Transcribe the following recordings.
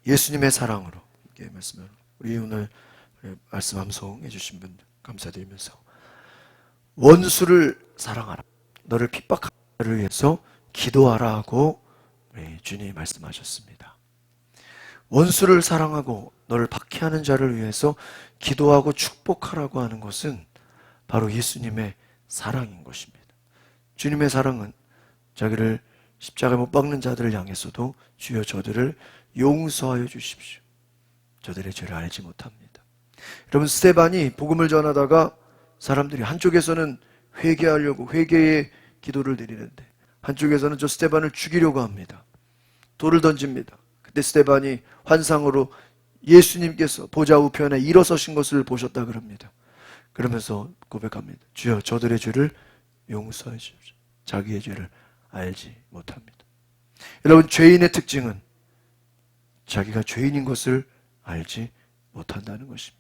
예수님의 사랑으로 이렇게 말씀을 우리 오늘 말씀 암송해 주신 분들 감사드리면서 원수를 사랑하라. 너를 핍박하는 자를 위해서 기도하라 하고 우리 주님이 말씀하셨습니다. 원수를 사랑하고 너를 박해하는 자를 위해서 기도하고 축복하라고 하는 것은 바로 예수님의 사랑인 것입니다. 주님의 사랑은 자기를 십자가에 못 박는 자들을 향해서도 주여 저들을 용서하여 주십시오. 저들의 죄를 알지 못합니다. 여러분, 스데반이 복음을 전하다가 사람들이 한쪽에서는 회개하려고 회개의 기도를 드리는데 한쪽에서는 저 스데반을 죽이려고 합니다. 돌을 던집니다. 그때 스데반이 환상으로 예수님께서 보좌 우편에 일어서신 것을 보셨다 그럽니다. 그러면서 고백합니다. 주여 저들의 죄를 용서해 주십시오. 자기의 죄를 알지 못합니다. 여러분, 죄인의 특징은 자기가 죄인인 것을 알지 못한다는 것입니다.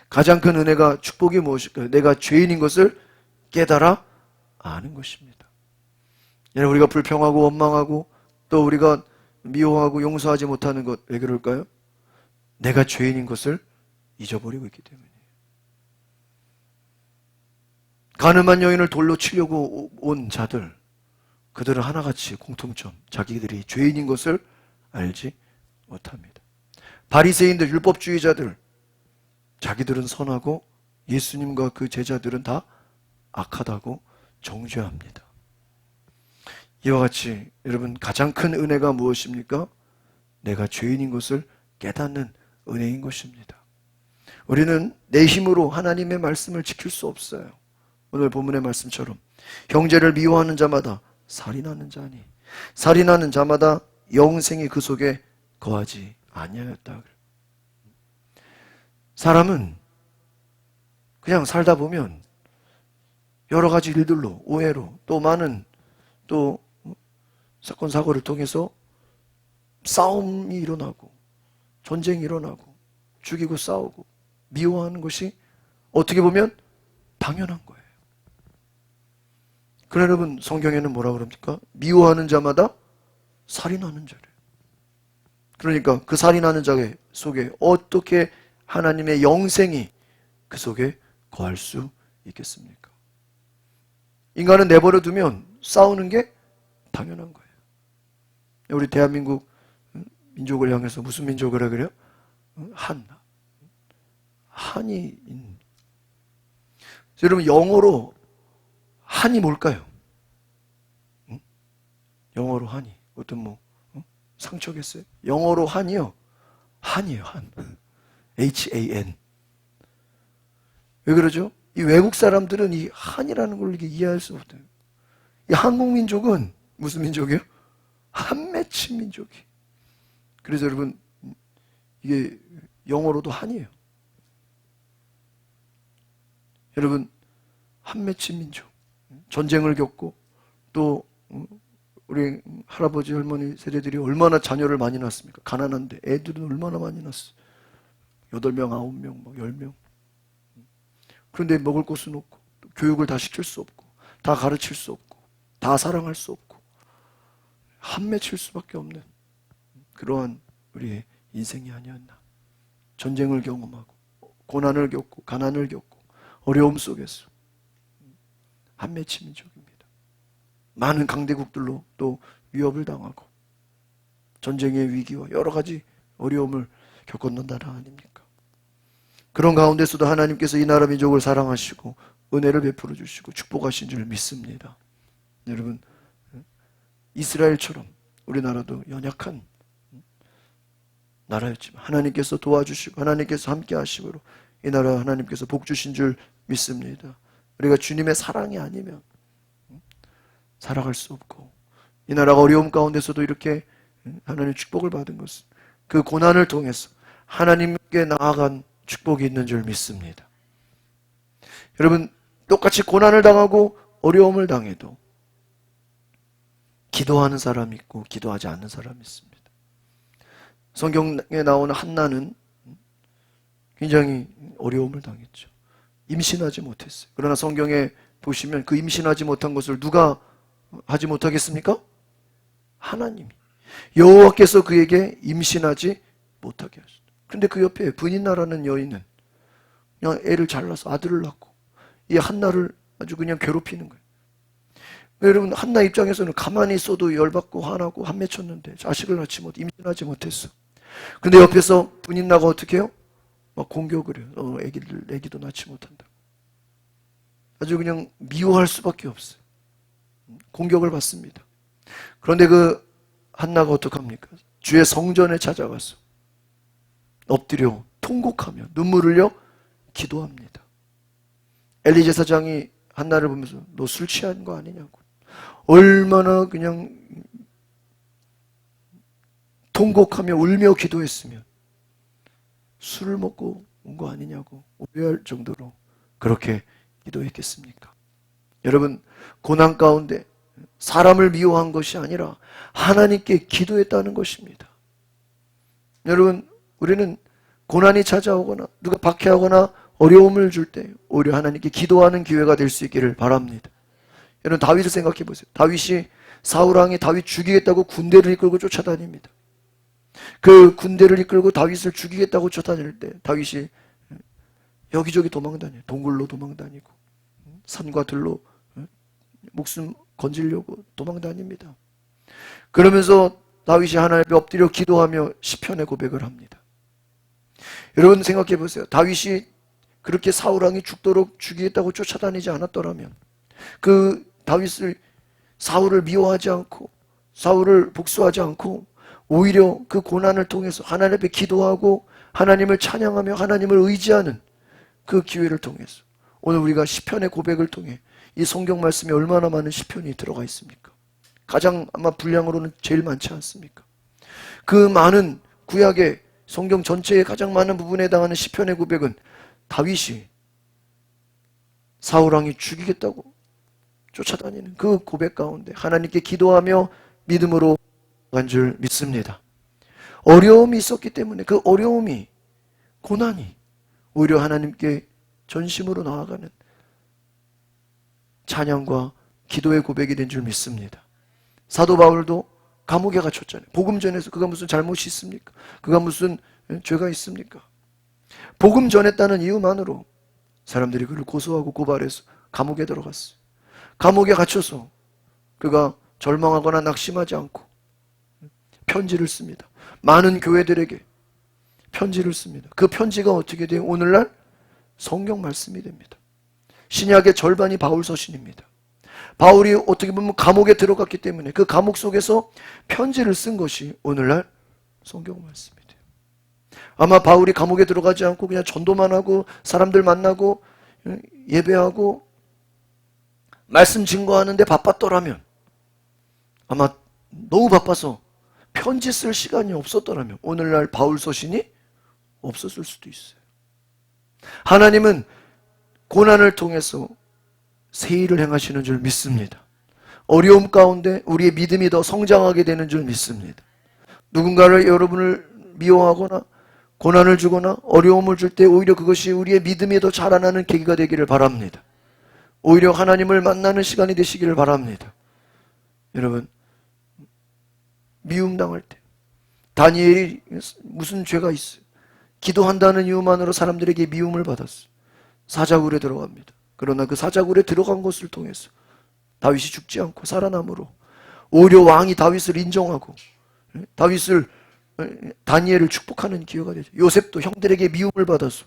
가장 큰 은혜가 축복이 무엇일까요? 내가 죄인인 것을 깨달아 아는 것입니다. 여러분, 우리가 불평하고 원망하고 또 우리가 미워하고 용서하지 못하는 것, 왜 그럴까요? 내가 죄인인 것을 잊어버리고 있기 때문이에요. 가늠한 여인을 돌로 치려고 온 자들, 그들은 하나같이 공통점, 자기들이 죄인인 것을 알지 못합니다. 바리새인들, 율법주의자들, 자기들은 선하고 예수님과 그 제자들은 다 악하다고 정죄합니다. 이와 같이 여러분, 가장 큰 은혜가 무엇입니까? 내가 죄인인 것을 깨닫는 은혜인 것입니다. 우리는 내 힘으로 하나님의 말씀을 지킬 수 없어요. 오늘 본문의 말씀처럼 형제를 미워하는 자마다 살인하는 자니 살인하는 자마다 영생이 그 속에 거하지 아니하였다. 사람은 그냥 살다 보면 여러 가지 일들로, 오해로, 또 많은 또 사건 사고를 통해서 싸움이 일어나고 전쟁이 일어나고 죽이고 싸우고 미워하는 것이 어떻게 보면 당연한 거예요. 그러나 여러분, 성경에는 뭐라고 그럽니까? 미워하는 자마다 살인하는 자래요. 그러니까 그 살인하는 자 속에 어떻게 하나님의 영생이 그 속에 거할 수 있겠습니까? 인간은 내버려 두면 싸우는 게 당연한 거예요. 우리 대한민국 민족을 향해서 무슨 민족이라 그래요? 한이 여러분, 영어로 한이 뭘까요? 영어로 한이 어떤 상처겠어요? 영어로 한이요, 한이에요. 한 HAN. 왜 그러죠? 이 외국 사람들은 이 한이라는 걸 이렇게 이해할 수 없대요. 이 한국 민족은 무슨 민족이에요? 한 맺힌 민족이. 그래서 여러분, 이게 영어로도 한이에요. 여러분, 한 맺힌 민족. 전쟁을 겪고 또 우리 할아버지 할머니 세대들이 얼마나 자녀를 많이 낳았습니까? 가난한데 애들은 얼마나 많이 낳았어요. 8명, 9명, 10명. 그런데 먹을 곳은 없고 교육을 다 시킬 수 없고 다 가르칠 수 없고 다 사랑할 수 없고 한 맺힐 수밖에 없는 그러한 우리의 인생이 아니었나. 전쟁을 경험하고 고난을 겪고 가난을 겪고 어려움 속에서 한 맺힌 민족입니다. 많은 강대국들로 또 위협을 당하고 전쟁의 위기와 여러 가지 어려움을 겪었는 나라 아닙니까? 그런 가운데서도 하나님께서 이 나라 민족을 사랑하시고 은혜를 베풀어 주시고 축복하신 줄 믿습니다. 여러분, 이스라엘처럼 우리나라도 연약한 나라였지만 하나님께서 도와주시고 하나님께서 함께 하심으로 이 나라 하나님께서 복 주신 줄 믿습니다. 우리가 주님의 사랑이 아니면 살아갈 수 없고 이 나라가 어려움 가운데서도 이렇게 하나님의 축복을 받은 것은 그 고난을 통해서 하나님께 나아간 축복이 있는 줄 믿습니다. 여러분, 똑같이 고난을 당하고 어려움을 당해도 기도하는 사람이 있고 기도하지 않는 사람이 있습니다. 성경에 나오는 한나는 굉장히 어려움을 당했죠. 임신하지 못했어요. 그러나 성경에 보시면 그 임신하지 못한 것을 누가 하지 못하겠습니까? 하나님이. 여호와께서 그에게 임신하지 못하게 하셨다. 그런데 그 옆에 브닛나라는 여인은 그냥 애를 잘라서 아들을 낳고 이 한나를 아주 그냥 괴롭히는 거예요. 여러분, 한나 입장에서는 가만히 있어도 열받고 화나고 한맺혔는데 자식을 낳지 못, 임신하지 못했어. 근데 옆에서 브닛나가 어떻게 해요? 막 공격을 해요. 애기도 낳지 못한다. 아주 그냥 미워할 수밖에 없어요. 공격을 받습니다. 그런데 그 한나가 어떡합니까? 주의 성전에 찾아가서 엎드려 통곡하며 눈물을 흘려 기도합니다. 엘리 제사장이 한나를 보면서 너 술 취한 거 아니냐고. 얼마나 그냥 통곡하며 울며 기도했으면 술을 먹고 온 거 아니냐고 오해할 정도로 그렇게 기도했겠습니까? 여러분, 고난 가운데 사람을 미워한 것이 아니라 하나님께 기도했다는 것입니다. 여러분, 우리는 고난이 찾아오거나 누가 박해하거나 어려움을 줄 때 오히려 하나님께 기도하는 기회가 될 수 있기를 바랍니다. 여러분, 다윗을 생각해 보세요. 다윗이 사울왕이 다윗 죽이겠다고 군대를 이끌고 쫓아다닙니다. 그 군대를 이끌고 다윗을 죽이겠다고 쫓아다닐 때 다윗이 여기저기 도망다녀요. 동굴로 도망다니고 산과 들로 목숨 건지려고 도망다닙니다. 그러면서 다윗이 하나님 앞에 엎드려 기도하며 시편의 고백을 합니다. 여러분 생각해 보세요. 다윗이 그렇게 사울왕이 죽도록 죽이겠다고 쫓아다니지 않았더라면 그 다윗을 사울을 미워하지 않고 사울을 복수하지 않고 오히려 그 고난을 통해서 하나님 앞에 기도하고 하나님을 찬양하며 하나님을 의지하는 그 기회를 통해서 오늘 우리가 시편의 고백을 통해 이 성경 말씀에 얼마나 많은 시편이 들어가 있습니까? 가장 아마 분량으로는 제일 많지 않습니까? 그 많은 구약의 성경 전체의 가장 많은 부분에 해당하는 시편의 고백은 다윗이 사울왕이 죽이겠다고 쫓아다니는 그 고백 가운데 하나님께 기도하며 믿음으로 간 줄 믿습니다. 어려움이 있었기 때문에 그 어려움이 고난이 오히려 하나님께 전심으로 나아가는 찬양과 기도의 고백이 된 줄 믿습니다. 사도 바울도 감옥에 갇혔잖아요. 복음 전해서 그가 무슨 잘못이 있습니까? 그가 무슨 죄가 있습니까? 복음 전했다는 이유만으로 사람들이 그를 고소하고 고발해서 감옥에 들어갔어요. 감옥에 갇혀서 그가 절망하거나 낙심하지 않고 편지를 씁니다. 많은 교회들에게 편지를 씁니다. 그 편지가 어떻게 돼요? 오늘날 성경 말씀이 됩니다. 신약의 절반이 바울 서신입니다. 바울이 어떻게 보면 감옥에 들어갔기 때문에 그 감옥 속에서 편지를 쓴 것이 오늘날 성경 말씀이 돼요. 아마 바울이 감옥에 들어가지 않고 그냥 전도만 하고 사람들 만나고 예배하고 말씀 증거하는데 바빴더라면 아마 너무 바빠서 편지 쓸 시간이 없었더라면 오늘날 바울 서신이 없었을 수도 있어요. 하나님은 고난을 통해서 새 일을 행하시는 줄 믿습니다. 어려움 가운데 우리의 믿음이 더 성장하게 되는 줄 믿습니다. 누군가를 여러분을 미워하거나 고난을 주거나 어려움을 줄 때 오히려 그것이 우리의 믿음이 더 자라나는 계기가 되기를 바랍니다. 오히려 하나님을 만나는 시간이 되시기를 바랍니다. 여러분, 미움당할 때 다니엘이 무슨 죄가 있어요? 기도한다는 이유만으로 사람들에게 미움을 받았어요. 사자굴에 들어갑니다. 그러나 그 사자굴에 들어간 것을 통해서 다윗이 죽지 않고 살아남으로 오히려 왕이 다윗을 인정하고 다니엘을 축복하는 기회가 되죠. 요셉도 형들에게 미움을 받아서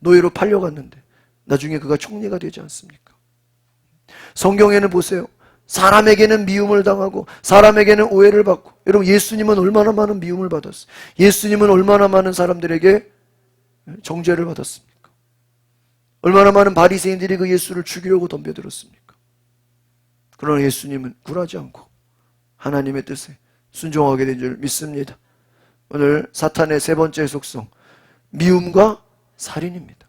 노예로 팔려갔는데 나중에 그가 총리가 되지 않습니까? 성경에는 보세요. 사람에게는 미움을 당하고 사람에게는 오해를 받고, 여러분 예수님은 얼마나 많은 미움을 받았어요. 예수님은 얼마나 많은 사람들에게 정죄를 받았습니까? 얼마나 많은 바리새인들이 그 예수를 죽이려고 덤벼들었습니까? 그러나 예수님은 굴하지 않고 하나님의 뜻에 순종하게 된 줄 믿습니다. 오늘 사탄의 세 번째 속성, 미움과 살인입니다.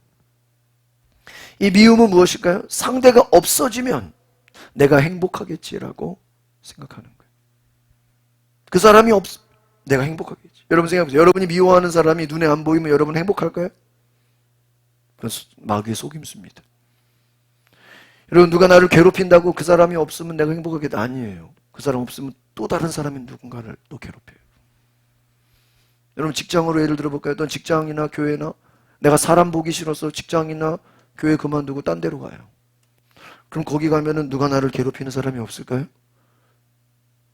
이 미움은 무엇일까요? 상대가 없어지면 내가 행복하겠지라고 생각하는 거예요. 그 사람이 내가 행복하겠지. 여러분 생각해보세요. 여러분이 미워하는 사람이 눈에 안 보이면 여러분 행복할까요? 그건 마귀의 속임수입니다. 여러분 누가 나를 괴롭힌다고 그 사람이 없으면 내가 행복하겠다. 아니에요. 그 사람 없으면 또 다른 사람이 누군가를 또 괴롭혀요. 여러분 직장으로 예를 들어볼까요? 어떤 직장이나 교회나 내가 사람 보기 싫어서 직장이나 교회 그만두고 딴 데로 가요. 그럼 거기 가면은 누가 나를 괴롭히는 사람이 없을까요?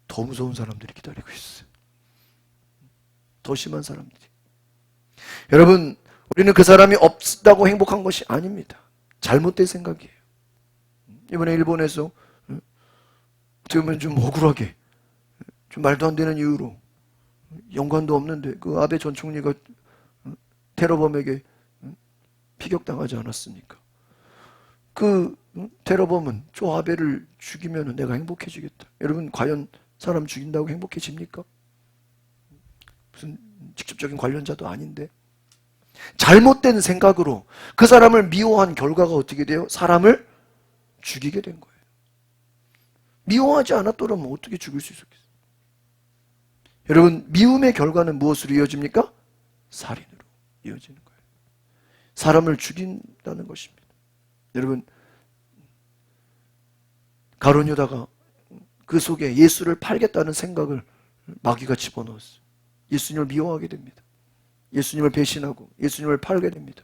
더 무서운 사람들이 기다리고 있어요. 더 심한 사람들이. 여러분, 우리는 그 사람이 없다고 행복한 것이 아닙니다. 잘못된 생각이에요. 이번에 일본에서 어떻게 보면 좀 억울하게, 좀 말도 안 되는 이유로, 연관도 없는데 그 아베 전 총리가 테러범에게 피격당하지 않았습니까? 그 테러범은 저 아베를 죽이면 내가 행복해지겠다. 여러분 과연 사람 죽인다고 행복해집니까? 무슨 직접적인 관련자도 아닌데 잘못된 생각으로 그 사람을 미워한 결과가 어떻게 돼요? 사람을 죽이게 된 거예요. 미워하지 않았더라면 어떻게 죽일 수 있었겠어요? 여러분 미움의 결과는 무엇으로 이어집니까? 살인으로 이어지는 거예요. 사람을 죽인다는 것입니다. 여러분 가룟 유다가 그 속에 예수를 팔겠다는 생각을 마귀가 집어넣었어요. 예수님을 미워하게 됩니다. 예수님을 배신하고 예수님을 팔게 됩니다.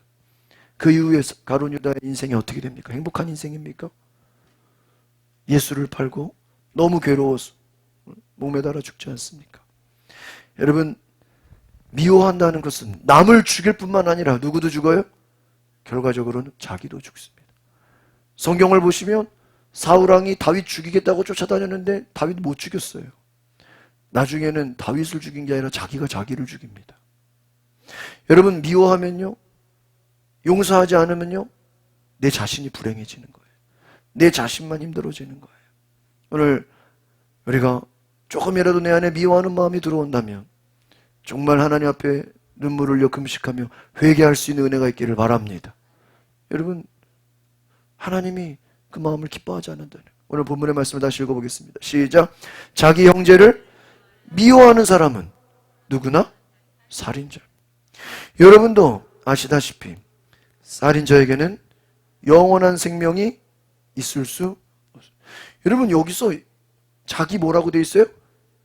그 이후에 가룟 유다의 인생이 어떻게 됩니까? 행복한 인생입니까? 예수를 팔고 너무 괴로워서 목매달아 죽지 않습니까? 여러분 미워한다는 것은 남을 죽일 뿐만 아니라 누구도 죽어요? 결과적으로는 자기도 죽습니다. 성경을 보시면 사울왕이 다윗 죽이겠다고 쫓아다녔는데 다윗 못 죽였어요. 나중에는 다윗을 죽인 게 아니라 자기가 자기를 죽입니다. 여러분 미워하면요, 용서하지 않으면요, 내 자신이 불행해지는 거예요. 내 자신만 힘들어지는 거예요. 오늘 우리가 조금이라도 내 안에 미워하는 마음이 들어온다면 정말 하나님 앞에 눈물을 흘려 금식하며 회개할 수 있는 은혜가 있기를 바랍니다. 여러분 하나님이 그 마음을 기뻐하지 않는다는, 오늘 본문의 말씀을 다시 읽어보겠습니다. 시작. 자기 형제를 미워하는 사람은 누구나 살인자. 여러분도 아시다시피 살인자에게는 영원한 생명이 있을 수 없어요. 여러분 여기서 자기 뭐라고 돼 있어요?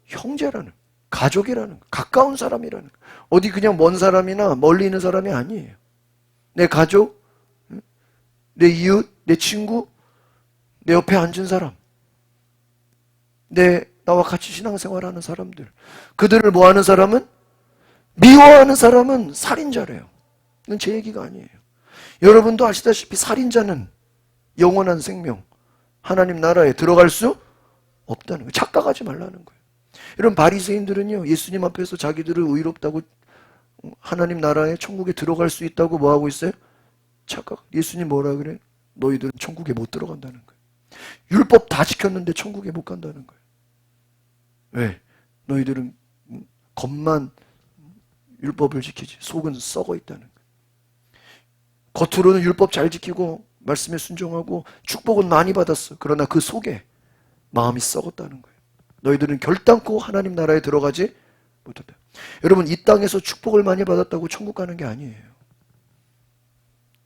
형제라는, 가족이라는, 가까운 사람이라는, 어디 그냥 먼 사람이나 멀리 있는 사람이 아니에요. 내 가족, 내 이웃, 내 친구, 내 옆에 앉은 사람, 나와 같이 신앙생활하는 사람들, 그들을 뭐하는 사람은, 미워하는 사람은 살인자래요. 이건 제 얘기가 아니에요. 여러분도 아시다시피 살인자는 영원한 생명, 하나님 나라에 들어갈 수 없다는 거예요. 착각하지 말라는 거예요. 이런 바리새인들은요, 예수님 앞에서 자기들을 의롭다고 하나님 나라에 천국에 들어갈 수 있다고 뭐하고 있어요? 착각. 예수님 뭐라 그래? 너희들은 천국에 못 들어간다는 거예요. 율법 다 지켰는데 천국에 못 간다는 거예요. 왜? 너희들은 겉만 율법을 지키지 속은 썩어 있다는 거예요. 겉으로는 율법 잘 지키고 말씀에 순종하고 축복은 많이 받았어. 그러나 그 속에 마음이 썩었다는 거예요. 너희들은 결단코 하나님 나라에 들어가지 못한다. 여러분 이 땅에서 축복을 많이 받았다고 천국 가는 게 아니에요.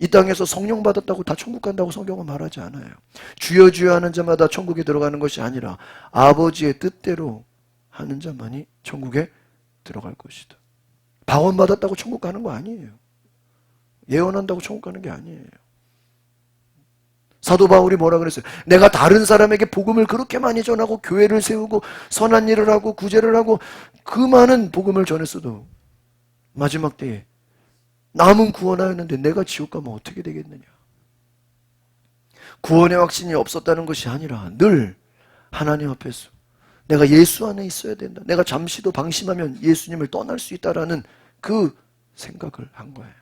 이 땅에서 성령 받았다고 다 천국 간다고 성경은 말하지 않아요. 주여 주여 하는 자마다 천국에 들어가는 것이 아니라 아버지의 뜻대로 하는 자만이 천국에 들어갈 것이다. 방언 받았다고 천국 가는 거 아니에요. 예언한다고 천국 가는 게 아니에요. 사도 바울이 뭐라 그랬어요? 내가 다른 사람에게 복음을 그렇게 많이 전하고 교회를 세우고 선한 일을 하고 구제를 하고 그 많은 복음을 전했어도 마지막 때에 남은 구원하였는데 내가 지옥 가면 어떻게 되겠느냐. 구원의 확신이 없었다는 것이 아니라 늘 하나님 앞에서 내가 예수 안에 있어야 된다. 내가 잠시도 방심하면 예수님을 떠날 수 있다라는 그 생각을 한 거예요.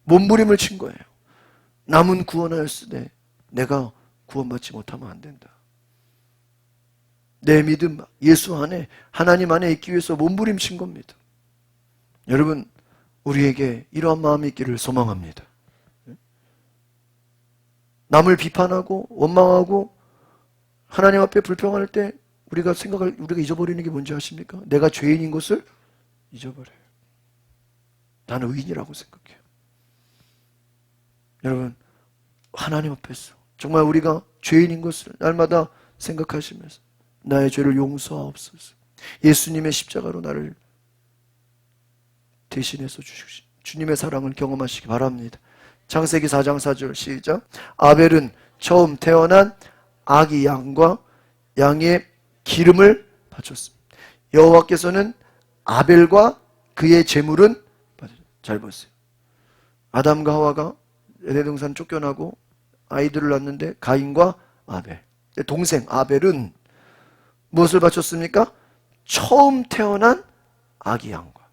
몸부림을 친 거예요. 남은 구원하였으되 내가 구원받지 못하면 안 된다. 내 믿음 예수 안에 하나님 안에 있기 위해서 몸부림친 겁니다. 여러분 우리에게 이러한 마음이 있기를 소망합니다. 남을 비판하고 원망하고 하나님 앞에 불평할 때 우리가 잊어버리는 게 뭔지 아십니까? 내가 죄인인 것을 잊어버려요. 나는 의인이라고 생각해요. 여러분 하나님 앞에서 정말 우리가 죄인인 것을 날마다 생각하시면서 나의 죄를 용서하옵소서. 예수님의 십자가로 나를 대신해서 주시고 주님의 사랑을 경험하시기 바랍니다. 창세기 4장 4절 시작. 아벨은 처음 태어난 아기 양과 양의 기름을 바쳤습니다. 여호와께서는 아벨과 그의 제물은, 잘 보세요. 아담과 하와가 에덴 동산 쫓겨나고 아이들을 낳는데 가인과 아벨, 동생 아벨은 무엇을 바쳤습니까? 처음 태어난 아기 양과.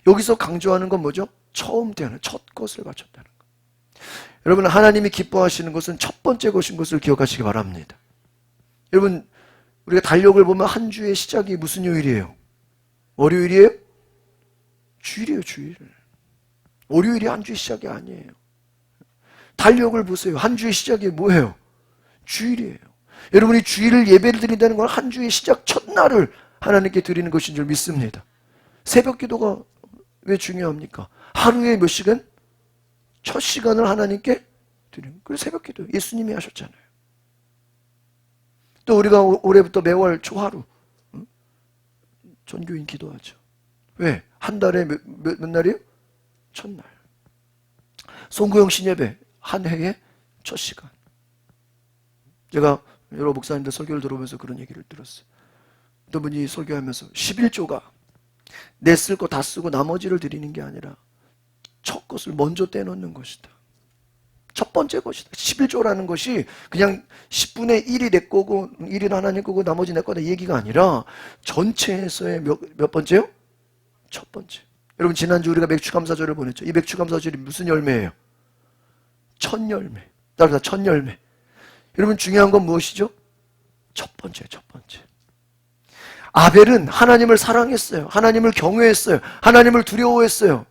여기서 강조하는 건 뭐죠? 처음 태어난 첫 것을 바쳤다는 것. 여러분, 하나님이 기뻐하시는 것은 첫 번째 것인 것을 기억하시기 바랍니다. 여러분, 우리가 달력을 보면 한 주의 시작이 무슨 요일이에요? 월요일이에요? 주일이에요, 주일. 월요일이 한 주의 시작이 아니에요. 달력을 보세요. 한 주의 시작이 뭐예요? 주일이에요. 여러분이 주일을 예배를 드린다는 건 한 주의 시작 첫날을 하나님께 드리는 것인 줄 믿습니다. 새벽 기도가 왜 중요합니까? 하루에 몇 시간? 첫 시간을 하나님께 드리는. 그래서 새벽 기도 예수님이 하셨잖아요. 또 우리가 올해부터 매월 초하루 전교인 기도하죠. 왜? 한 달에 몇 날이에요? 첫날. 송구영 신예배 한 해의 첫 시간. 제가 여러 목사님들 설교를 들어보면서 그런 얘기를 들었어요. 어떤 분이 설교하면서 11조가 내 쓸 거 다 쓰고 나머지를 드리는 게 아니라 첫 것을 먼저 떼놓는 것이다. 첫 번째 것이다. 11조라는 것이 그냥 10분의 1이 내 거고 1이 하나님 거고 나머지 내 거다 얘기가 아니라 전체에서의 몇 번째요? 첫 번째. 여러분, 지난주 우리가 맥주감사절을 보냈죠. 이 맥주감사절이 무슨 열매예요? 첫 열매. 따라서 첫 열매. 여러분, 중요한 건 무엇이죠? 첫 번째, 첫 번째. 아벨은 하나님을 사랑했어요. 하나님을 경외했어요. 하나님을 두려워했어요.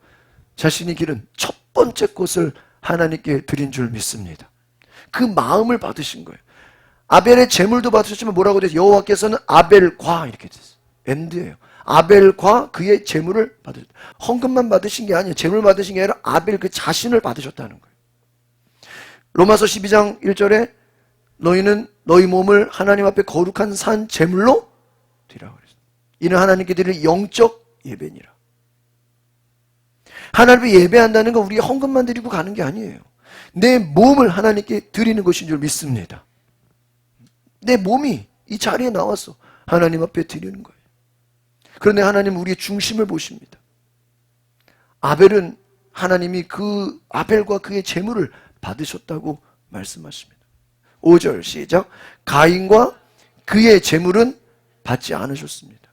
자신이 기른 첫 번째 것을 하나님께 드린 줄 믿습니다. 그 마음을 받으신 거예요. 아벨의 제물도 받으셨지만 뭐라고 되죠? 여호와께서는 아벨과 이렇게 됐어요. 엔드예요. 아벨과 그의 제물을 받으셨다. 헌금만 받으신 게 아니에요. 제물 받으신 게 아니라 아벨 그 자신을 받으셨다는 거예요. 로마서 12장 1절에 너희는 너희 몸을 하나님 앞에 거룩한 산 제물로 드리라고 그랬어요. 이는 하나님께 드리는 영적 예배니라. 하나님을 예배한다는 건 우리가 헌금만 드리고 가는 게 아니에요. 내 몸을 하나님께 드리는 것인 줄 믿습니다. 내 몸이 이 자리에 나와서 하나님 앞에 드리는 거예요. 그런데 하나님은 우리의 중심을 보십니다. 아벨은 하나님이 그 아벨과 그의 제물을 받으셨다고 말씀하십니다. 5절 시작. 가인과 그의 제물은 받지 않으셨습니다.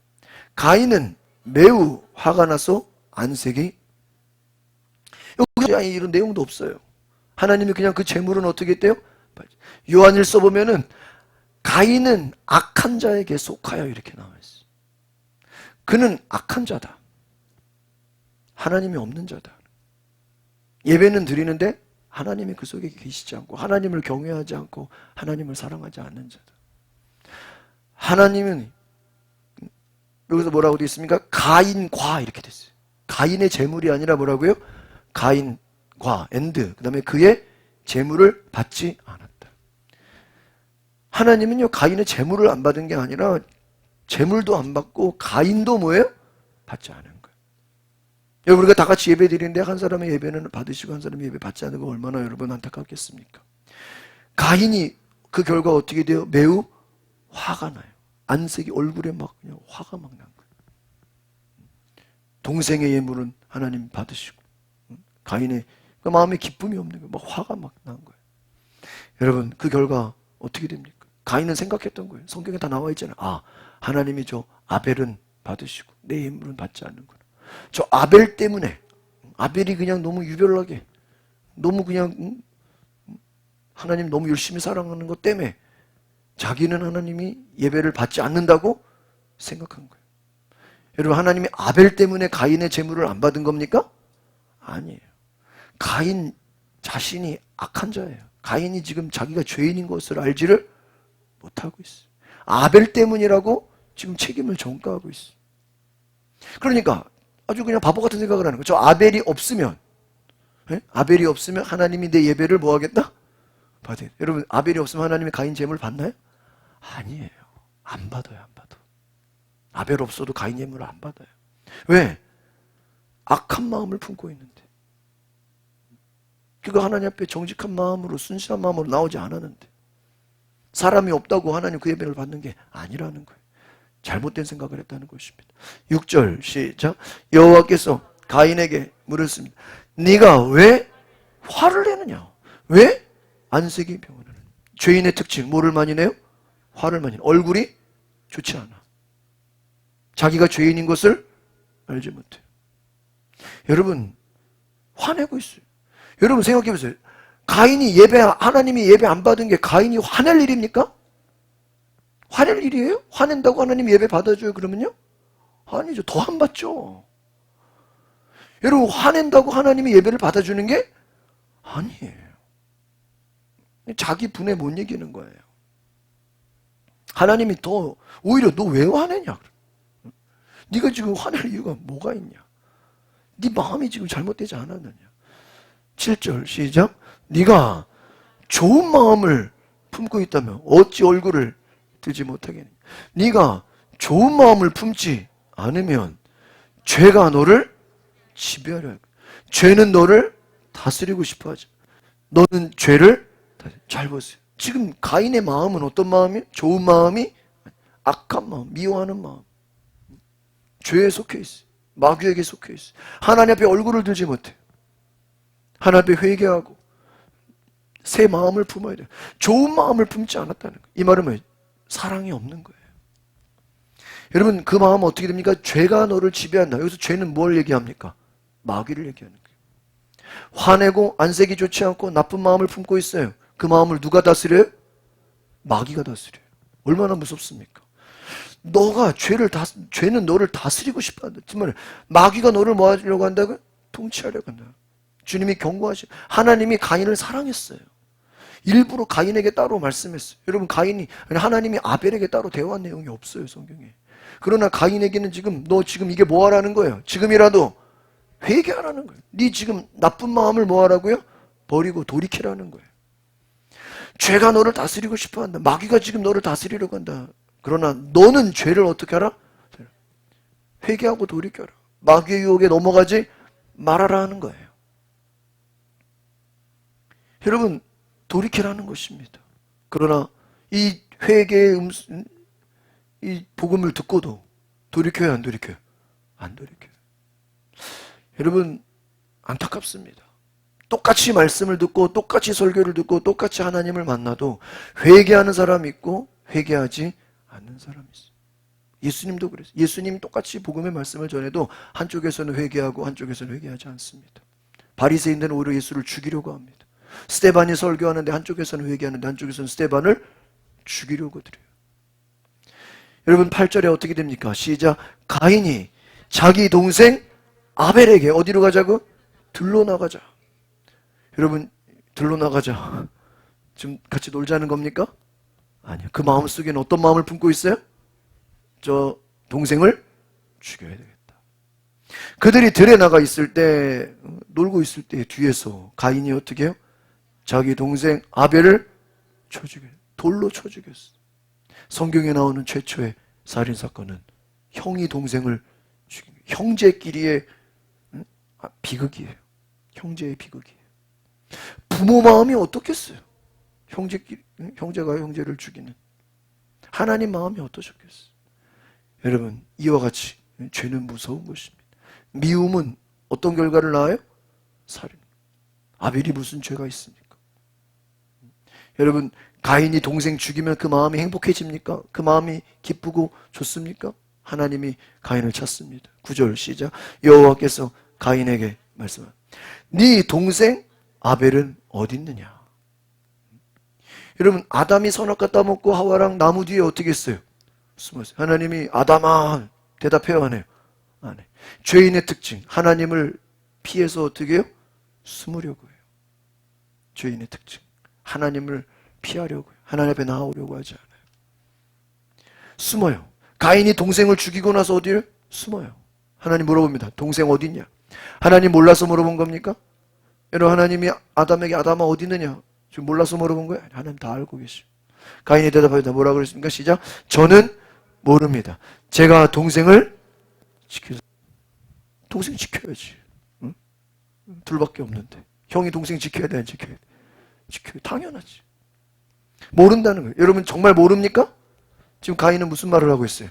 가인은 매우 화가 나서 안색이, 여기 이런 내용도 없어요. 하나님이 그냥 그 제물은 어떻게 했대요? 요한일서 보면은 가인은 악한 자에게 속하여 이렇게 나와 있어요. 그는 악한 자다. 하나님이 없는 자다. 예배는 드리는데 하나님이 그 속에 계시지 않고 하나님을 경외하지 않고 하나님을 사랑하지 않는 자다. 하나님은 여기서 뭐라고 되어 있습니까? 가인과 이렇게 됐어요. 가인의 제물이 아니라 뭐라고요? 가인과 그 다음에 그의 제물을 받지 않았다. 하나님은요, 가인의 제물을 안 받은 게 아니라 제물도 안 받고 가인도 뭐예요? 받지 않은 거예요. 여러분, 우리가 다 같이 예배 드리는데 한 사람의 예배는 받으시고 한 사람의 예배 받지 않는 거 얼마나 여러분 안타깝겠습니까? 가인이 그 결과 어떻게 돼요? 매우 화가 나요. 안색이 얼굴에 막 그냥 화가 막 난 거예요. 동생의 예물은 하나님 받으시고 가인의 그 마음에 기쁨이 없는 거예요. 막 화가 막 난 거예요. 여러분, 그 결과 어떻게 됩니까? 가인은 생각했던 거예요. 성경에 다 나와 있잖아요. 아, 하나님이 저 아벨은 받으시고 내 예물은 받지 않는구나. 저 아벨 때문에, 아벨이 그냥 너무 유별나게, 너무 그냥 하나님 너무 열심히 사랑하는 것 때문에 자기는 하나님이 예배를 받지 않는다고 생각한 거예요. 여러분, 하나님이 아벨 때문에 가인의 제물을 안 받은 겁니까? 아니에요. 가인 자신이 악한 자예요. 가인이 지금 자기가 죄인인 것을 알지를 못하고 있어요. 아벨 때문이라고 지금 책임을 전가하고 있어요. 그러니까 아주 그냥 바보 같은 생각을 하는 거예요. 저 아벨이 없으면, 아벨이 없으면 하나님이 내 예배를 뭐 하겠다? 받아요. 여러분, 아벨이 없으면 하나님이 가인 제물 받나요? 아니에요. 안 받아요, 안 받아. 아벨 없어도 가인 예물을 안 받아요. 왜? 악한 마음을 품고 있는데. 그가 하나님 앞에 정직한 마음으로, 순실한 마음으로 나오지 않았는데, 사람이 없다고 하나님 그 예배를 받는 게 아니라는 거예요. 잘못된 생각을 했다는 것입니다. 6절 시작. 여호와께서 가인에게 물었습니다. 네가 왜 화를 내느냐? 왜 안색이 병하느냐? 죄인의 특징 뭐를 많이 내요? 화를 많이 내요. 얼굴이 좋지 않아. 자기가 죄인인 것을 알지 못해요. 여러분 화내고 있어요. 여러분 생각해 보세요. 가인이 하나님이 예배 안 받은 게 가인이 화낼 일입니까? 화낼 일이에요? 화낸다고 하나님 예배 받아줘요 그러면요? 아니죠. 더 안 받죠. 여러분 화낸다고 하나님이 예배를 받아주는 게 아니에요. 자기 분에 못 이기는 거예요. 하나님이 더 오히려 너 왜 화내냐? 네가 지금 화낼 이유가 뭐가 있냐? 네 마음이 지금 잘못되지 않았느냐? 7절 시작. 네가 좋은 마음을 품고 있다면 어찌 얼굴을 들지 못하겠느냐? 네가 좋은 마음을 품지 않으면 죄가 너를 지배하려 할 거야. 죄는 너를 다스리고 싶어 하지. 너는 죄를 잘 보세요. 지금 가인의 마음은 어떤 마음이에요? 좋은 마음이 악한 마음, 미워하는 마음. 죄에 속해 있어요. 마귀에게 속해 있어요. 하나님 앞에 얼굴을 들지 못해요. 하나님 앞에 회개하고 새 마음을 품어야 돼요. 좋은 마음을 품지 않았다는 거예요. 이 말은 뭐예요? 사랑이 없는 거예요. 여러분 그 마음은 어떻게 됩니까? 죄가 너를 지배한다. 여기서 죄는 뭘 얘기합니까? 마귀를 얘기하는 거예요. 화내고 안색이 좋지 않고 나쁜 마음을 품고 있어요. 그 마음을 누가 다스려요? 마귀가 다스려요. 얼마나 무섭습니까? 죄는 너를 다스리고 싶어 한다. 정말 마귀가 너를 뭐 하려고 한다고요? 통치하려고 한다. 주님이 경고하시고 하나님이 가인을 사랑했어요. 일부러 가인에게 따로 말씀했어요. 여러분 하나님이 아벨에게 따로 대화한 내용이 없어요 성경에. 그러나 가인에게는 너 지금 이게 뭐 하라는 거예요? 지금이라도 회개하라는 거예요. 네 지금 나쁜 마음을 뭐 하라고요? 버리고 돌이키라는 거예요. 죄가 너를 다스리고 싶어 한다. 마귀가 지금 너를 다스리려고 한다. 그러나 너는 죄를 어떻게 하라? 회개하고 돌이켜라. 마귀의 유혹에 넘어가지 말아라 하는 거예요. 여러분 돌이키라는 것입니다. 그러나 이 회개의 이 복음을 듣고도 돌이켜요 안 돌이켜요? 안 돌이켜요. 여러분 안타깝습니다. 똑같이 말씀을 듣고 똑같이 설교를 듣고 똑같이 하나님을 만나도 회개하는 사람이 있고 회개하지 않는 사람이 있어요. 예수님도 그랬어요. 예수님이 똑같이 복음의 말씀을 전해도 한쪽에서는 회개하고 한쪽에서는 회개하지 않습니다. 바리새인들은 오히려 예수를 죽이려고 합니다. 스데반이 설교하는데 한쪽에서는 회개하는데 한쪽에서는 스데반을 죽이려고 드려요. 여러분 8절에 어떻게 됩니까? 시작. 가인이 자기 동생 아벨에게 어디로 가자고? 들러 나가자. 여러분 들러 나가자. 지금 같이 놀자는 겁니까? 아니요. 그 마음속에는 어떤 마음을 품고 있어요? 저 동생을 죽여야 되겠다. 그들이 들에 나가 있을 때 놀고 있을 때 뒤에서 가인이 어떻게 해요? 자기 동생 아벨을 쳐 죽여요. 돌로 쳐 죽였어요. 성경에 나오는 최초의 살인사건은 형이 동생을 죽인 거예요. 형제끼리의 비극이에요. 형제의 비극이에요. 부모 마음이 어떻겠어요? 형제가 형제를 죽이는 하나님 마음이 어떠셨겠어요? 여러분 이와 같이 죄는 무서운 것입니다. 미움은 어떤 결과를 낳아요? 살인. 아벨이 무슨 죄가 있습니까? 여러분 가인이 동생 죽이면 그 마음이 행복해집니까? 그 마음이 기쁘고 좋습니까? 하나님이 가인을 찾습니다. 9절 시작. 여호와께서 가인에게 말씀합니다. 네 동생 아벨은 어디 있느냐? 여러분 아담이 선악과 따먹고 하와랑 나무 뒤에 어떻게 했어요? 숨었어요. 하나님이 아담아 대답해요 안 해요? 안 해요. 죄인의 특징 하나님을 피해서 어떻게 해요? 숨으려고 해요. 죄인의 특징 하나님을 피하려고 해요. 하나님 앞에 나오려고 하지 않아요. 숨어요. 가인이 동생을 죽이고 나서 어디를? 숨어요. 하나님 물어봅니다. 동생 어디 있냐? 하나님 몰라서 물어본 겁니까? 여러분 하나님이 아담에게 아담아 어디 있느냐? 지금 몰라서 물어본 거예요? 하나님 다 알고 계시죠. 가인이 대답하였다. 뭐라고 그랬습니까? 시작. 저는 모릅니다. 제가 동생을 동생 지켜야지. 응? 둘밖에 없는데. 형이 동생 지켜야 돼, 안 지켜야 돼? 지켜야 돼. 당연하지. 모른다는 거예요. 여러분 정말 모릅니까? 지금 가인은 무슨 말을 하고 있어요?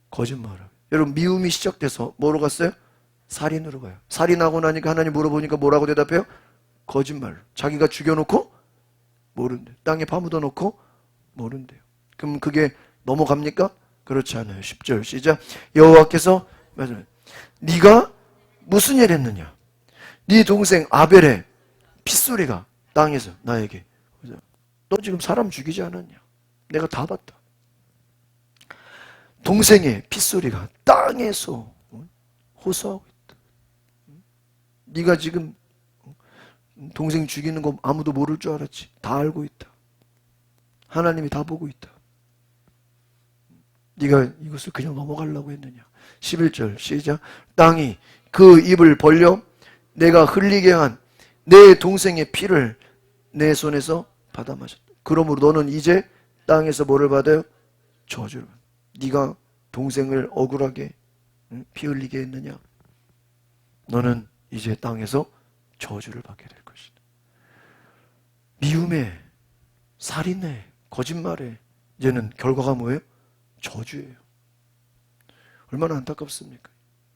거짓말을. 여러분 미움이 시작돼서 뭐로 갔어요? 살인으로 가요. 살인하고 나니까 하나님 물어보니까 뭐라고 대답해요? 거짓말. 자기가 죽여놓고 모른대. 땅에 파묻어 놓고 모른대요. 그럼 그게 넘어갑니까? 그렇지 않아요. 10절 시작. 여호와께서 네가 무슨 일 했느냐? 네 동생 아벨의 핏소리가 땅에서 나에게. 너 지금 사람 죽이지 않았냐? 내가 다 봤다. 동생의 핏소리가 땅에서 호소하고 있다. 네가 지금 동생 죽이는 거 아무도 모를 줄 알았지. 다 알고 있다. 하나님이 다 보고 있다. 네가 이것을 그냥 넘어가려고 했느냐. 11절 시작. 땅이 그 입을 벌려 내가 흘리게 한 내 동생의 피를 내 손에서 받아 마셨다. 그러므로 너는 이제 땅에서 뭐를 받아요? 저주를. 네가 동생을 억울하게 피 흘리게 했느냐? 너는 이제 땅에서 저주를 받게 될 것이다. 미움에, 살인에, 거짓말에 이제는 결과가 뭐예요? 저주예요. 얼마나 안타깝습니까?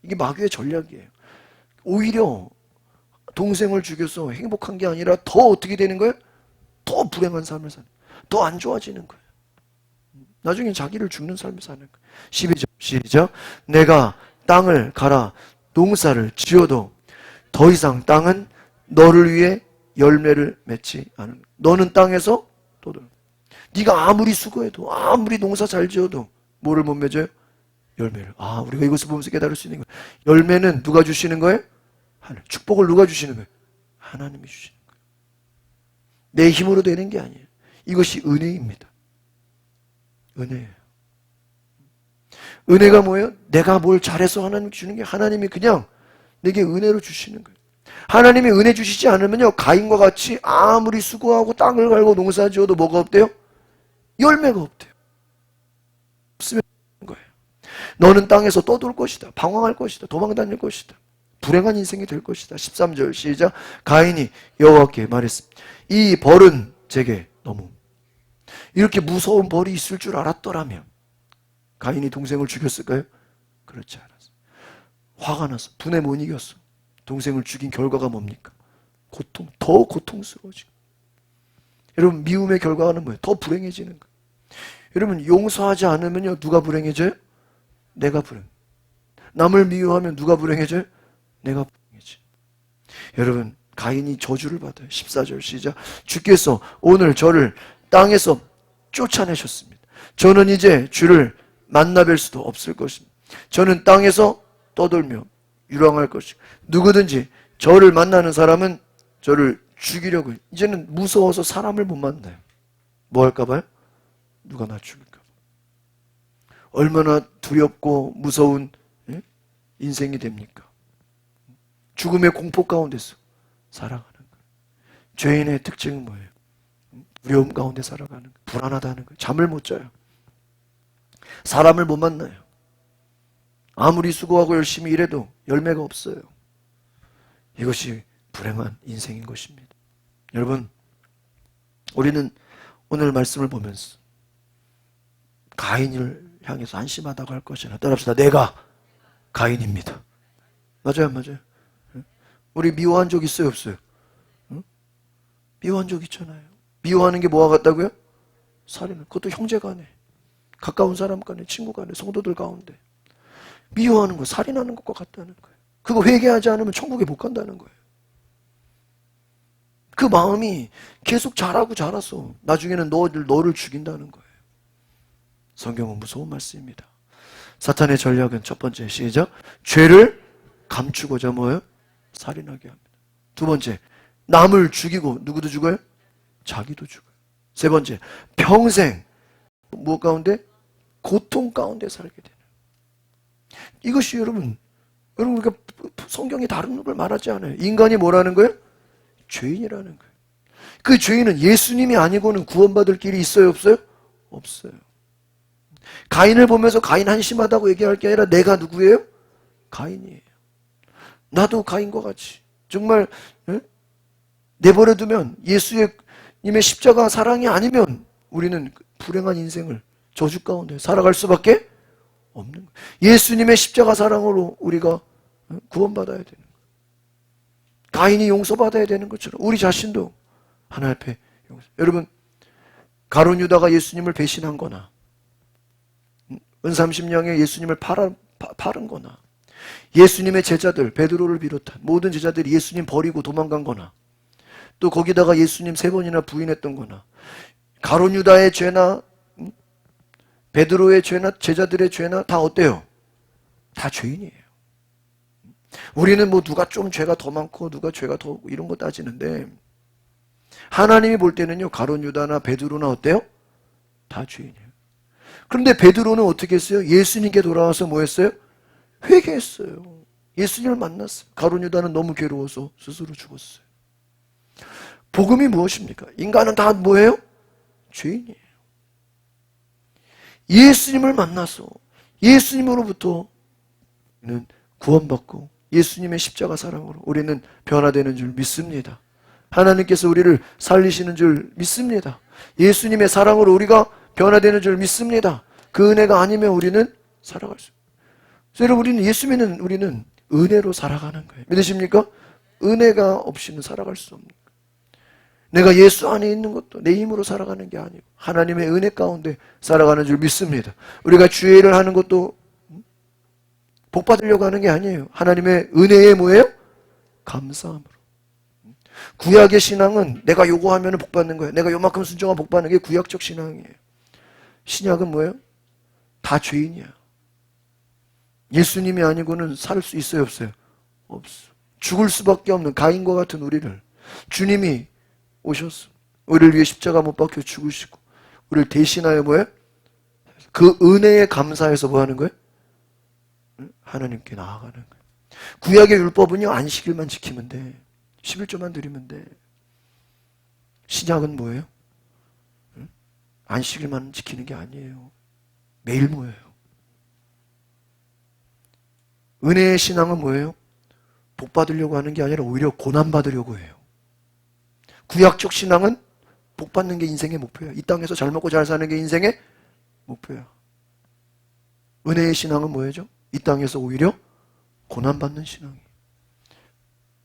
이게 마귀의 전략이에요. 오히려 동생을 죽여서 행복한 게 아니라 더 어떻게 되는 거예요? 더 불행한 삶을 사는 거예요. 더 안 좋아지는 거예요. 나중에 자기를 죽는 삶을 사는 거예요. 12절 시작. 내가 땅을 갈아 농사를 지어도 더 이상 땅은 너를 위해 열매를 맺지 않은. 너는 땅에서 떠돌아. 네가 아무리 수고해도 아무리 농사 잘 지어도 뭐를 못 맺어요? 열매를. 아, 우리가 이것을 보면서 깨달을 수 있는 거예요. 열매는 누가 주시는 거예요? 하나님. 축복을 누가 주시는 거예요? 하나님이 주시는 거예요. 내 힘으로 되는 게 아니에요. 이것이 은혜입니다. 은혜예요. 은혜가 뭐예요? 내가 뭘 잘해서 하나님이 주는 게 하나님이 그냥 내게 은혜로 주시는 거예요. 하나님이 은혜 주시지 않으면요, 가인과 같이 아무리 수고하고 땅을 갈고 농사 지어도 뭐가 없대요? 열매가 없대요. 없으면 거예요. 너는 땅에서 떠돌 것이다. 방황할 것이다. 도망다닐 것이다. 불행한 인생이 될 것이다. 13절 시작. 가인이 여호와께 말했습니다. 이 벌은 제게 너무. 이렇게 무서운 벌이 있을 줄 알았더라면 가인이 동생을 죽였을까요? 그렇지 않았어. 화가 났어. 분에 못 이겼어. 동생을 죽인 결과가 뭡니까? 고통, 더 고통스러워지고. 여러분, 미움의 결과는 뭐예요? 더 불행해지는 거예요. 여러분, 용서하지 않으면요, 누가 불행해져요? 내가 불행. 남을 미워하면 누가 불행해져요? 내가 불행해져. 여러분, 가인이 저주를 받아요. 14절 시작. 주께서 오늘 저를 땅에서 쫓아내셨습니다. 저는 이제 주를 만나뵐 수도 없을 것입니다. 저는 땅에서 떠돌며 유랑할 것이고 누구든지 저를 만나는 사람은 저를 죽이려고 해요. 이제는 무서워서 사람을 못 만나요. 뭐 할까 봐요? 누가 나 죽일까 봐. 얼마나 두렵고 무서운 인생이 됩니까? 죽음의 공포 가운데서 살아가는 거예요. 죄인의 특징은 뭐예요? 두려움 가운데 살아가는 거예요. 불안하다는 거예요. 잠을 못 자요. 사람을 못 만나요. 아무리 수고하고 열심히 일해도 열매가 없어요. 이것이 불행한 인생인 것입니다. 여러분, 우리는 오늘 말씀을 보면서 가인을 향해서 안심하다고 할 것이나 따라합시다. 내가 가인입니다. 맞아요, 맞아요. 우리 미워한 적 있어요, 없어요? 미워한 적 있잖아요. 미워하는 게 뭐와 같다고요? 살인. 그것도 형제 간에, 가까운 사람 간에, 친구 간에, 성도들 가운데. 미워하는 거, 살인하는 것과 같다는 거예요. 그거 회개하지 않으면 천국에 못 간다는 거예요. 그 마음이 계속 자라고 자라서 나중에는 너를 죽인다는 거예요. 성경은 무서운 말씀입니다. 사탄의 전략은 첫 번째, 시작. 죄를 감추고자 뭐예요? 살인하게 합니다. 두 번째, 남을 죽이고 누구도 죽어요? 자기도 죽어요. 세 번째, 평생 무엇 가운데? 고통 가운데 살게 되는. 이것이 여러분 우리가 성경이 다른 걸 말하지 않아요. 인간이 뭐라는 거예요? 죄인이라는 거예요. 그 죄인은 예수님이 아니고는 구원받을 길이 있어요, 없어요? 없어요. 가인을 보면서 가인 한심하다고 얘기할 게 아니라 내가 누구예요? 가인이에요. 나도 가인과 같이 정말 내버려두면 예수님의 십자가 사랑이 아니면 우리는 불행한 인생을 저주 가운데 살아갈 수밖에 없는 거예요. 예수님의 십자가 사랑으로 우리가 구원받아야 되는 거예요. 가인이 용서받아야 되는 것처럼 우리 자신도 하나님 앞에 용서. 여러분, 가룟 유다가 예수님을 배신한 거나 은삼십냥에 예수님을 팔은 거나 예수님의 제자들 베드로를 비롯한 모든 제자들이 예수님 버리고 도망간 거나 또 거기다가 예수님 3번이나 부인했던 거나 가룟 유다의 죄나 베드로의 죄나 제자들의 죄나 다 어때요? 다 죄인이에요. 우리는 뭐 누가 좀 죄가 더 많고 누가 죄가 더 이런 거 따지는데 하나님이 볼 때는요, 가룟 유다나 베드로나 어때요? 다 죄인이에요. 그런데 베드로는 어떻게 했어요? 예수님께 돌아와서 뭐 했어요? 회개했어요. 예수님을 만났어요. 가룟 유다는 너무 괴로워서 스스로 죽었어요. 복음이 무엇입니까? 인간은 다 뭐예요? 죄인이에요. 예수님을 만나서 예수님으로부터 우리는 구원받고 예수님의 십자가 사랑으로 우리는 변화되는 줄 믿습니다. 하나님께서 우리를 살리시는 줄 믿습니다. 예수님의 사랑으로 우리가 변화되는 줄 믿습니다. 그 은혜가 아니면 우리는 살아갈 수 없어요. 여러분, 우리는 예수 믿는 우리는 은혜로 살아가는 거예요. 믿으십니까? 은혜가 없이는 살아갈 수 없는 거예요. 내가 예수 안에 있는 것도 내 힘으로 살아가는 게 아니고 하나님의 은혜 가운데 살아가는 줄 믿습니다. 우리가 주의 일을 하는 것도 복 받으려고 하는 게 아니에요. 하나님의 은혜에 뭐예요? 감사함으로. 구약의 신앙은 내가 요거 하면 복 받는 거예요. 내가 요만큼 순종하면 복 받는 게 구약적 신앙이에요. 신약은 뭐예요? 다 죄인이야. 예수님이 아니고는 살 수 있어요, 없어요? 없어. 죽을 수밖에 없는 가인과 같은 우리를 주님이 오셨어. 우리를 위해 십자가 못 박혀 죽으시고 우리를 대신하여 뭐예요? 그 은혜에 감사해서 뭐 하는 거예요? 하나님께 나아가는 거예요. 구약의 율법은요, 안식일만 지키면 돼. 11조만 드리면 돼. 신약은 뭐예요? 안식일만 지키는 게 아니에요. 매일 모여요. 은혜의 신앙은 뭐예요? 복 받으려고 하는 게 아니라 오히려 고난 받으려고 해요. 구약적 신앙은 복 받는 게 인생의 목표야. 이 땅에서 잘 먹고 잘 사는 게 인생의 목표야. 은혜의 신앙은 뭐예요? 이 땅에서 오히려 고난 받는 신앙이에요.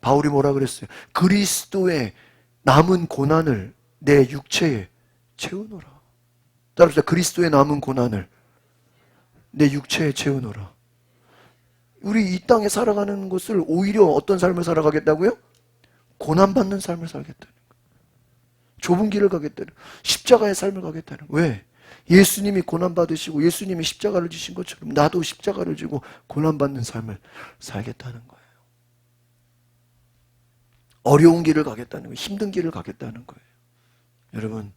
바울이 뭐라 그랬어요? 그리스도의 남은 고난을 내 육체에 채우노라. 따라합시다. 그리스도의 남은 고난을 내 육체에 채우노라. 우리 이 땅에 살아가는 것을 오히려 어떤 삶을 살아가겠다고요? 고난받는 삶을 살겠다는 거예요. 좁은 길을 가겠다는 거예요. 십자가의 삶을 가겠다는 거예요. 왜? 예수님이 고난받으시고 예수님이 십자가를 지신 것처럼 나도 십자가를 지고 고난받는 삶을 살겠다는 거예요. 어려운 길을 가겠다는 거예요. 힘든 길을 가겠다는 거예요. 여러분,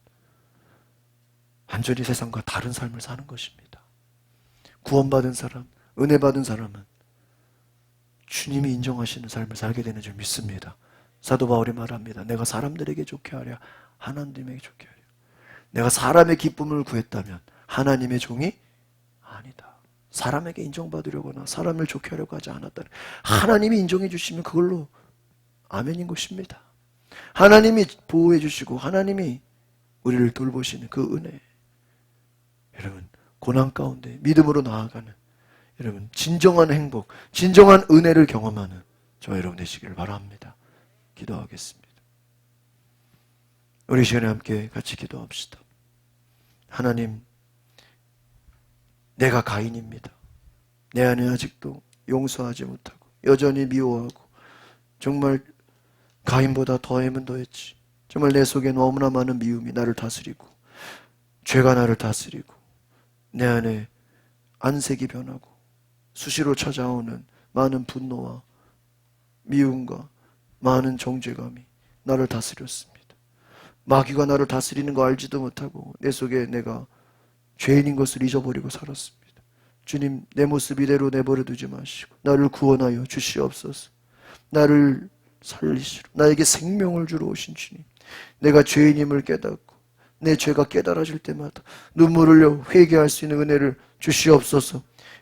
완전히 세상과 다른 삶을 사는 것입니다. 구원받은 사람, 은혜 받은 사람은 주님이 인정하시는 삶을 살게 되는 줄 믿습니다. 사도 바울이 말합니다. 내가 사람들에게 좋게 하랴 하나님에게 좋게 하랴. 내가 사람의 기쁨을 구했다면 하나님의 종이 아니다. 사람에게 인정받으려거나 사람을 좋게 하려고 하지 않았다는, 하나님이 인정해 주시면 그걸로 아멘인 것입니다. 하나님이 보호해 주시고 하나님이 우리를 돌보시는 그 은혜, 여러분 고난 가운데 믿음으로 나아가는 여러분 진정한 행복, 진정한 은혜를 경험하는 저와 여러분 되시기를 바랍니다. 기도하겠습니다. 우리 시간에 함께 같이 기도합시다. 하나님, 내가 가인입니다. 내 안에 아직도 용서하지 못하고 여전히 미워하고 정말 가인보다 더하면 더했지. 정말 내 속에 너무나 많은 미움이 나를 다스리고 죄가 나를 다스리고 내 안에 안색이 변하고 수시로 찾아오는 많은 분노와 미움과 많은 정죄감이 나를 다스렸습니다. 마귀가 나를 다스리는 거 알지도 못하고 내 속에 내가 죄인인 것을 잊어버리고 살았습니다. 주님, 내 모습 이대로 내버려 두지 마시고 나를 구원하여 주시옵소서. 나를 살리시러 나에게 생명을 주러 오신 주님, 내가 죄인임을 깨닫고 내 죄가 깨달아질 때마다 눈물을 흘려 회개할 수 있는 은혜를 주시옵소서.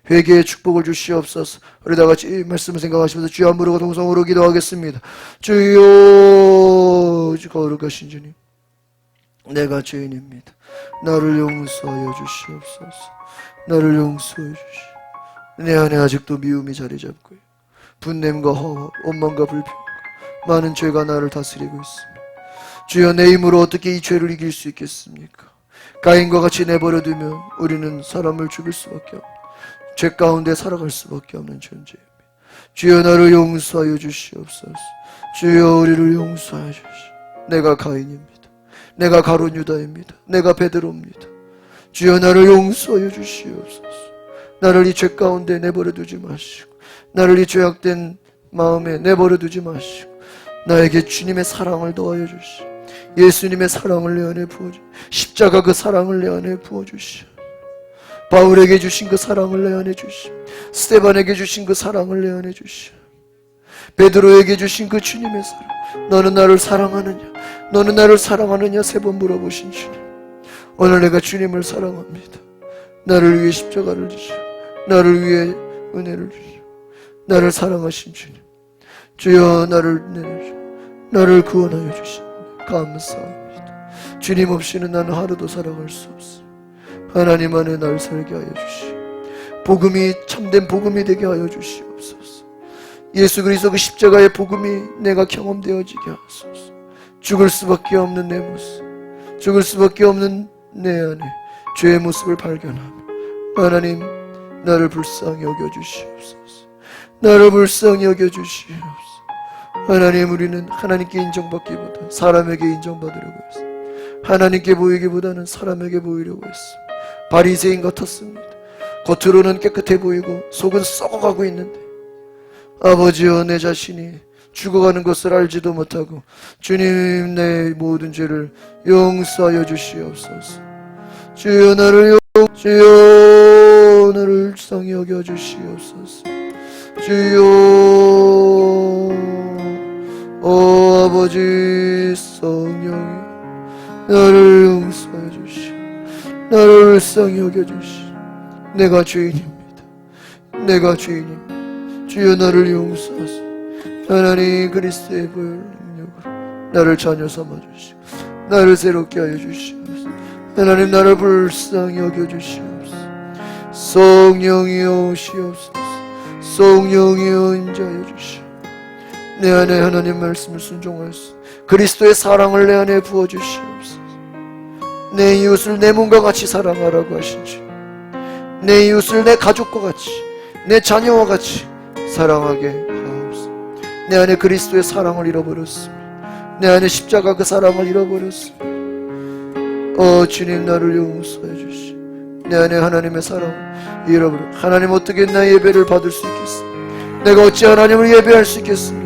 회개의 축복을 주시옵소서. 우리 다 같이 이 말씀을 생각하시면서 주여 한 무릎과 동성으로 기도하겠습니다. 주여, 거룩하신 주님, 내가 죄인입니다. 나를 용서하여 주시옵소서. 나를 용서해 주시옵소서. 내 안에 아직도 미움이 자리 잡고요, 분냄과 허와, 원망과 불평, 많은 죄가 나를 다스리고 있습니다. 주여, 내 힘으로 어떻게 이 죄를 이길 수 있겠습니까? 가인과 같이 내버려두면 우리는 사람을 죽일 수밖에 없는, 죄 가운데 살아갈 수밖에 없는 존재입니다. 주여, 나를 용서하여 주시옵소서. 주여, 우리를 용서하여 주시옵소서. 내가 가인입니다. 내가 가룟 유다입니다. 내가 베드로입니다. 주여, 나를 용서하여 주시옵소서. 나를 이 죄 가운데 내버려두지 마시고, 나를 이 죄악된 마음에 내버려두지 마시고, 나에게 주님의 사랑을 더하여 주시오. 예수님의 사랑을 내 안에 부어주시오. 십자가 그 사랑을 내 안에 부어주시오. 바울에게 주신 그 사랑을 내 안에 주시오. 스데반에게 주신 그 사랑을 내 안에 주시오. 베드로에게 주신 그 주님의 사랑, 너는 나를 사랑하느냐, 너는 나를 사랑하느냐 3번 물어보신 주님, 오늘 내가 주님을 사랑합니다. 나를 위해 십자가를 주시오. 나를 위해 은혜를 주시오. 나를 사랑하신 주님, 주여, 나를 내려주시오. 나를 구원하여 주십니다. 감사합니다. 주님 없이는 나는 하루도 살아갈 수 없습니다. 하나님 안에 날 살게 하여 주시오. 복음이 참된 복음이 되게 하여 주시옵소서. 예수 그리스도 그 십자가의 복음이 내가 경험되어지게 하소서. 죽을 수밖에 없는 내 모습, 죽을 수밖에 없는 내 안에 죄의 모습을 발견하며, 하나님, 나를 불쌍히 여겨주시옵소서. 나를 불쌍히 여겨주시옵소서. 하나님, 우리는 하나님께 인정받기보다 사람에게 인정받으려고 했습니다. 하나님께 보이기보다는 사람에게 보이려고 했습니다. 바리새인 같았습니다. 겉으로는 깨끗해 보이고 속은 썩어가고 있는데, 아버지여, 내 자신이 죽어가는 것을 알지도 못하고 주님, 내 모든 죄를 용서하여 주시옵소서. 주여, 나를 주여, 나를 불쌍히 여겨 주시옵소서. 주여, 오 아버지, 성령이 나를 용서해 주시오. 나를 불쌍히 여겨 주시오. 내가 죄인입니다. 내가 죄인입니다. 주여, 나를 용서하소서. 하나님, 그리스도의 보혈 능력으로 나를 자녀 삼아 주시오. 나를 새롭게 하여 주시옵소서. 하나님, 나를 불쌍히 여겨 주시옵소서. 성령이여 오시옵소서. 성령이여 임재하여 주시오. 내 안에 하나님 말씀을 순종하소서. 그리스도의 사랑을 내 안에 부어 주시옵소서. 내 이웃을 내 몸과 같이 사랑하라고 하신 주, 내 이웃을 내 가족과 같이, 내 자녀와 같이 사랑하게 하옵소서. 내 안에 그리스도의 사랑을 잃어버렸습니다. 내 안에 십자가 그 사랑을 잃어버렸습니다. 주님, 나를 용서해 주시오. 내 안에 하나님의 사랑을 잃어버려. 하나님, 어떻게 나 예배를 받을 수 있겠습니까? 내가 어찌 하나님을 예배할 수 있겠습니까?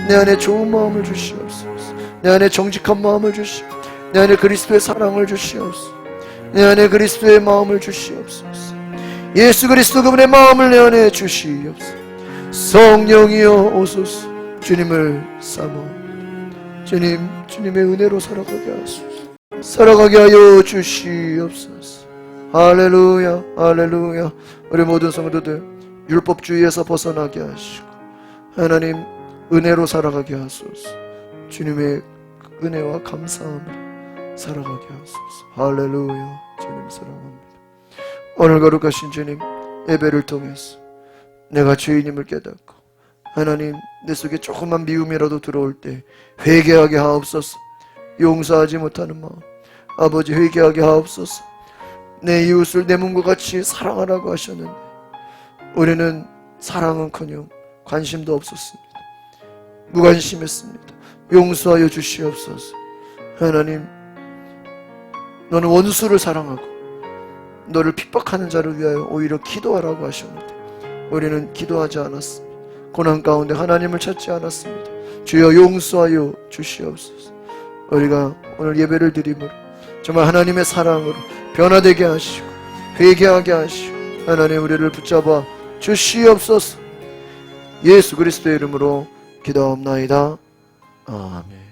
내 안에 좋은 마음을 주시옵소서. 내 안에 정직한 마음을 주시오. 내 안에 그리스도의 사랑을 주시옵소서. 내 안에 그리스도의 마음을 주시옵소서. 예수 그리스도 그분의 마음을 내 안에 주시옵소서. 성령이여 오소서. 주님을 삼아 주님, 주님의 은혜로 살아가게 하소서. 살아가게 하여 주시옵소서. 할렐루야, 할렐루야. 우리 모든 성도들 율법주의에서 벗어나게 하시고 하나님 은혜로 살아가게 하소서. 주님의 은혜와 감사함을 살아가게 하소서. 할렐루야. 주님 사랑합니다. 오늘 거룩하신 주님, 예배를 통해서 내가 죄인임을 깨닫고 하나님, 내 속에 조금만 미움이라도 들어올 때 회개하게 하옵소서. 용서하지 못하는 마음, 아버지, 회개하게 하옵소서. 내 이웃을 내 몸과 같이 사랑하라고 하셨는데 우리는 사랑은커녕 관심도 없었습니다. 무관심했습니다. 용서하여 주시옵소서. 하나님, 너는 원수를 사랑하고 너를 핍박하는 자를 위하여 오히려 기도하라고 하셨는데 우리는 기도하지 않았습니다. 고난 가운데 하나님을 찾지 않았습니다. 주여, 용서하여 주시옵소서. 우리가 오늘 예배를 드림으로 정말 하나님의 사랑으로 변화되게 하시고 회개하게 하시고 하나님, 우리를 붙잡아 주시옵소서. 예수 그리스도의 이름으로 기도하옵나이다. 아멘.